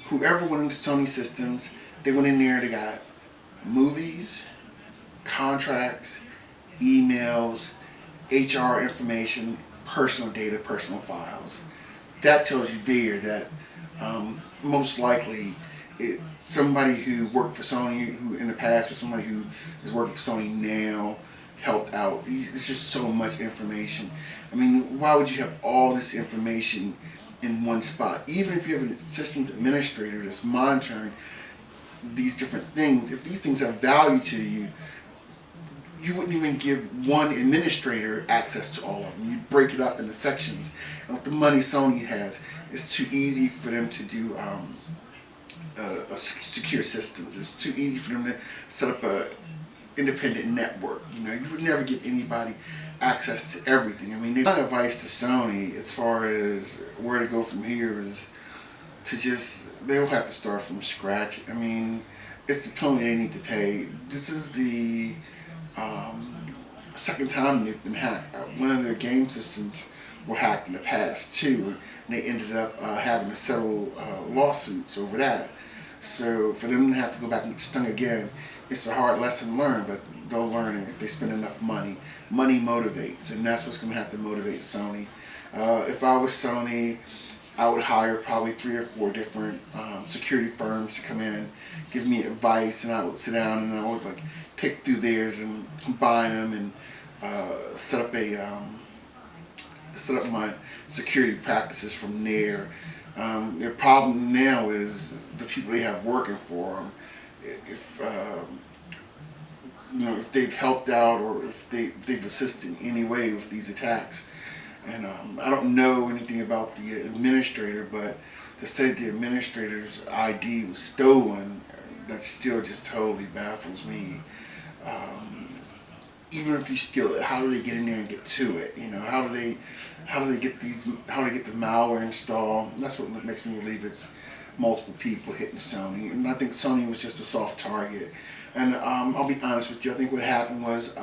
whoever went into Sony systems, they went in there, they got movies, contracts, emails, HR information, personal data, personal files. That tells you there that most likely somebody who worked for Sony who in the past or somebody who is working for Sony now helped out. It's just so much information. I mean, why would you have all this information in one spot? Even if you have a systems administrator that's monitoring these different things, if these things have value to you, you wouldn't even give one administrator access to all of them. You'd break it up into sections. And with the money Sony has, it's too easy for them to do a secure systems. It's too easy for them to set up a independent network. You know, you would never give anybody access to everything. I mean, my advice to Sony as far as where to go from here is to just, they'll have to start from scratch. I mean, it's the penalty they need to pay. This is the second time they've been hacked. One of their game systems were hacked in the past too, and they ended up having to settle lawsuits over that. So for them to have to go back and get stung again, it's a hard lesson learned, but they'll learn it if they spend enough money. Money motivates, and that's what's going to have to motivate Sony. If I was Sony, I would hire probably 3 or 4 different security firms to come in, give me advice, and I would sit down and I would like pick through theirs and combine them and set up my security practices from there. Their problem now is the people they have working for them. If if they've helped out or if they've assisted in any way with these attacks. And I don't know anything about the administrator, but to say the administrator's ID was stolen, that still just totally baffles me. Even if you steal it, how do they get in there and get to it? You know, how do they get the malware installed? That's what makes me believe it's multiple people hitting Sony, and I think Sony was just a soft target. And I'll be honest with you, I think what happened was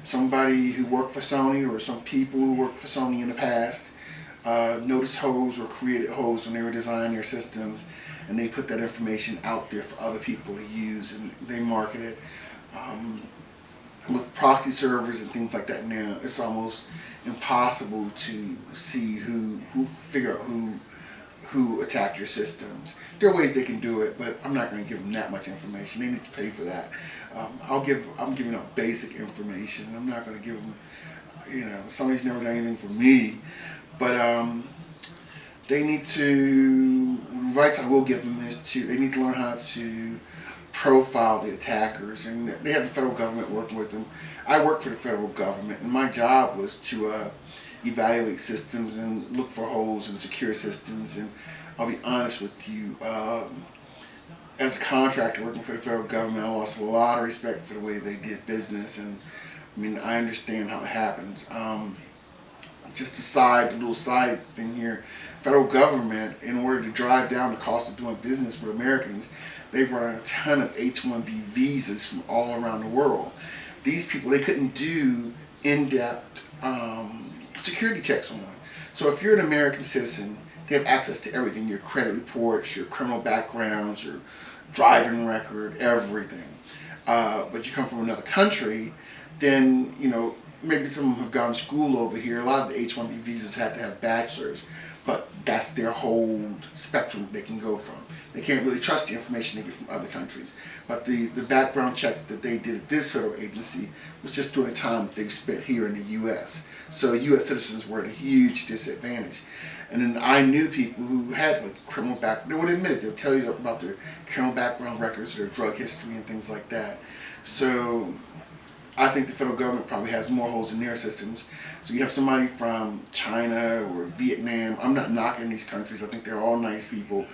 somebody who worked for Sony or some people who worked for Sony in the past noticed holes or created holes when they were designing their systems, and they put that information out there for other people to use, and they market it. With proxy servers and things like that now, it's almost impossible to see figure out who attacked your systems. There are ways they can do it, but I'm not going to give them that much information. They need to pay for that. I'm giving up basic information. I'm not going to give them, somebody's never done anything for me, but they need to, the advice I will give them is they need to learn how to profile the attackers, and they have the federal government working with them. I work for the federal government, and my job was to evaluate systems and look for holes in secure systems. And I'll be honest with you, as a contractor working for the federal government, I lost a lot of respect for the way they did business, and I mean, I understand how it happens. Just a little side thing here, federal government, in order to drive down the cost of doing business with Americans, they brought in a ton of H-1B visas from all around the world. These people, they couldn't do in-depth security checks on them. So if you're an American citizen, they have access to everything, your credit reports, your criminal backgrounds, your driving record, everything. But you come from another country, then, maybe some of them have gone to school over here. A lot of the H-1B visas have to have bachelors, but that's their whole spectrum they can go from. They can't really trust the information they get from other countries. But the background checks that they did at this federal agency was just during the time they spent here in the U.S. So U.S. citizens were at a huge disadvantage. And then I knew people who had criminal background. They would admit it. They'll tell you about their criminal background records, their drug history, and things like that. So I think the federal government probably has more holes in their systems. So you have somebody from China or Vietnam. I'm not knocking these countries. I think they're all nice people.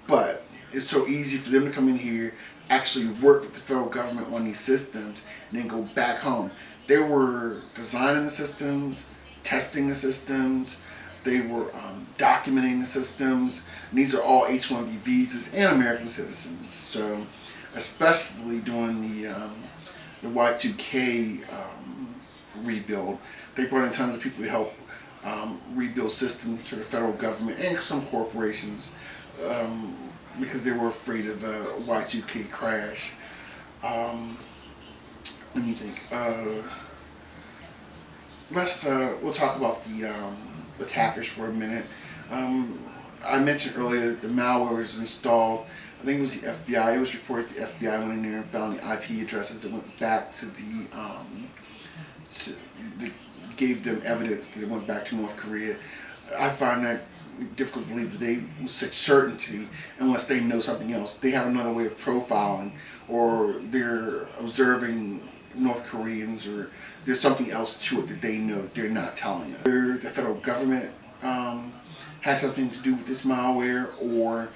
But it's so easy for them to come in here, actually work with the federal government on these systems, and then go back home. They were designing the systems, testing the systems, they were documenting the systems, and these are all H-1B visas and American citizens. So especially during the Y2K rebuild, they brought in tons of people to help rebuild systems for the federal government and some corporations. because they were afraid of the Y2K crash. Let me think. We'll talk about the attackers for a minute. I mentioned earlier that the malware was installed. I think it was the FBI. It was reported the FBI went in there and found the IP addresses that went back to gave them evidence that it went back to North Korea. I find that difficult to believe that they, with such certainty, unless they know something else, they have another way of profiling, or they're observing North Koreans, or there's something else to it that they know they're not telling us. Either the federal government has something to do with this malware, or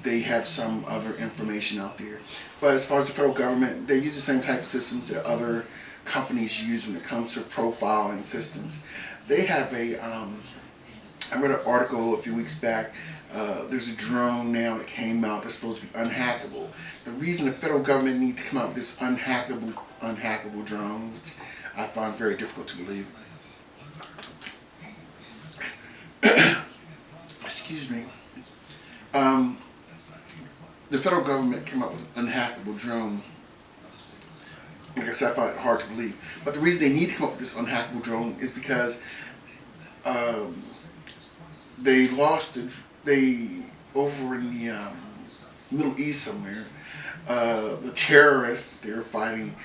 they have some other information out there. But as far as the federal government, they use the same type of systems that other companies use when it comes to profiling systems. They have a, I read an article a few weeks back, there's a drone now that came out that's supposed to be unhackable. The reason the federal government needs to come out with this unhackable drone, which I find very difficult to believe. Excuse me. The federal government came up with an unhackable drone. Like I said, I find it hard to believe. But the reason they need to come up with this unhackable drone is because they lost over in the Middle East somewhere. The terrorists they were fighting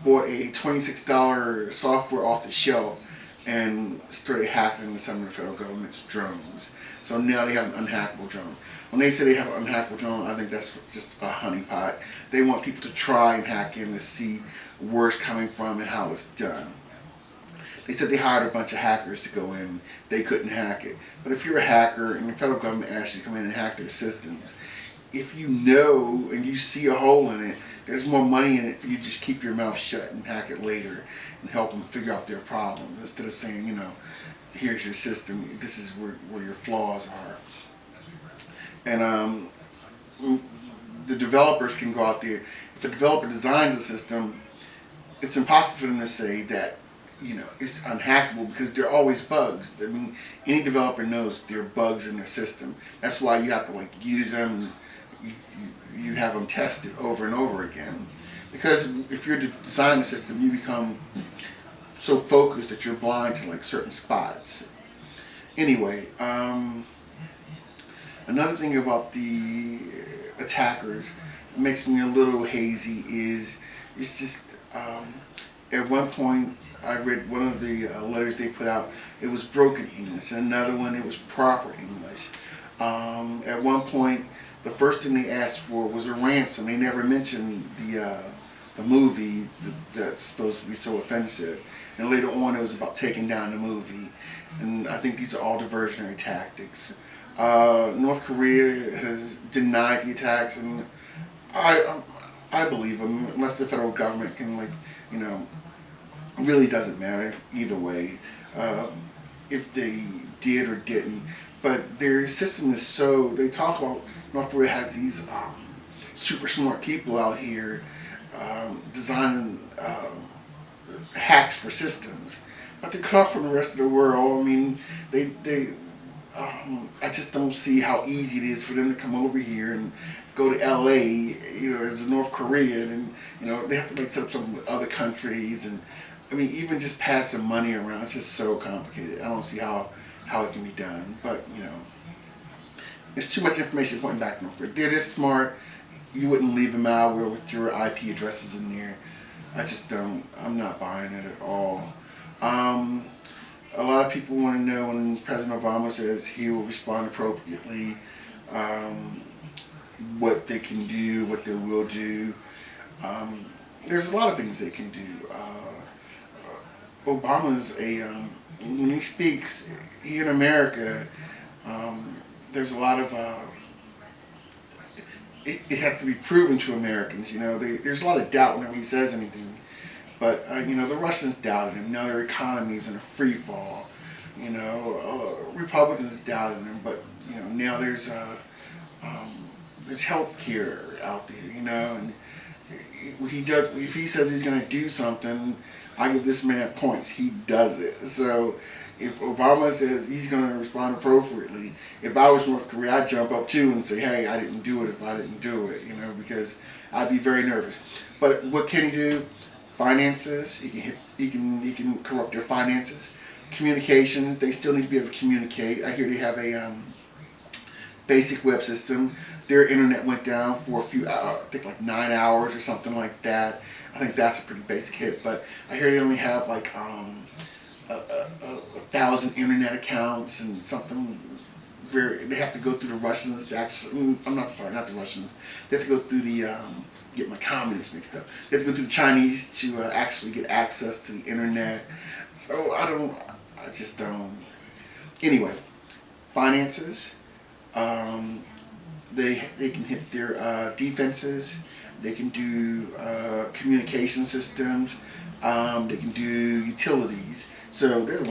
bought a $26 software off the shelf and started hacking into some of the federal government's drones. So now they have an unhackable drone. When they say they have an unhackable drone, I think that's just a honeypot. They want people to try and hack in to see where it's coming from and how it's done. They said they hired a bunch of hackers to go in. They couldn't hack it. But if you're a hacker and the federal government asks you to come in and hack their systems, if you know and you see a hole in it, there's more money in it for you to just keep your mouth shut and hack it later and help them figure out their problem, instead of saying, you know, here's your system, this is where your flaws are. And the developers can go out there. If a developer designs a system, it's impossible for them to say that, you know, it's unhackable, because there are always bugs. I mean, any developer knows there are bugs in their system. That's why you have to like use them. You have them tested over and over again. Because if you're designing a system, you become so focused that you're blind to like certain spots. Anyway, another thing about the attackers that makes me a little hazy is it's just at one point I read one of the letters they put out, it was broken English, and another one it was proper English. At one point the first thing they asked for was a ransom. They never mentioned the movie that's supposed to be so offensive. And later on it was about taking down the movie. And I think these are all diversionary tactics. North Korea has denied the attacks, and I believe them, unless the federal government can, like, you know, really doesn't matter either way, if they did or didn't. But their system is so, they talk about North Korea has these super smart people out here designing hacks for systems, but they're cut off from the rest of the world. I mean, I just don't see how easy it is for them to come over here and go to LA, you know, as a North Korean, and you know they have to like set up something with other countries, and I mean even just pass some money around. It's just so complicated. I don't see how it can be done, but you know. It's too much information pointing back to North Korea. They're this smart, you wouldn't leave a malware with your IP addresses in there. I just don't, I'm not buying it at all. A lot of people want to know when President Obama says he will respond appropriately, what they can do, what they will do. There's a lot of things they can do. Obama's when he speaks here in America, there's a lot of, it has to be proven to Americans, you know, there's a lot of doubt whenever he says anything, but, you know, the Russians doubted him. Now their economy is in a free fall, you know, Republicans doubted him, but, you know, now there's health care out there, you know, and if he says he's going to do something, I give this man points, he does it. So, If Obama says he's going to respond appropriately, if I was North Korea, I'd jump up too and say, "Hey, I didn't do it. If I didn't do it, because I'd be very nervous." But what can he do? Finances. He can corrupt their finances. Communications. They still need to be able to communicate. I hear they have a basic web system. Their internet went down for a few hours, I think like 9 hours or something like that. I think that's a pretty basic hit. But I hear they only have like a 1,000 internet accounts and something. They have to go through the Russians to actually. I'm not sorry, not the Russians. They have to go through the. Get my communists mixed up. They have to go through the Chinese to actually get access to the internet. So I just don't. Anyway, finances. They can hit their defenses. They can do communication systems. They can do utilities. So there's a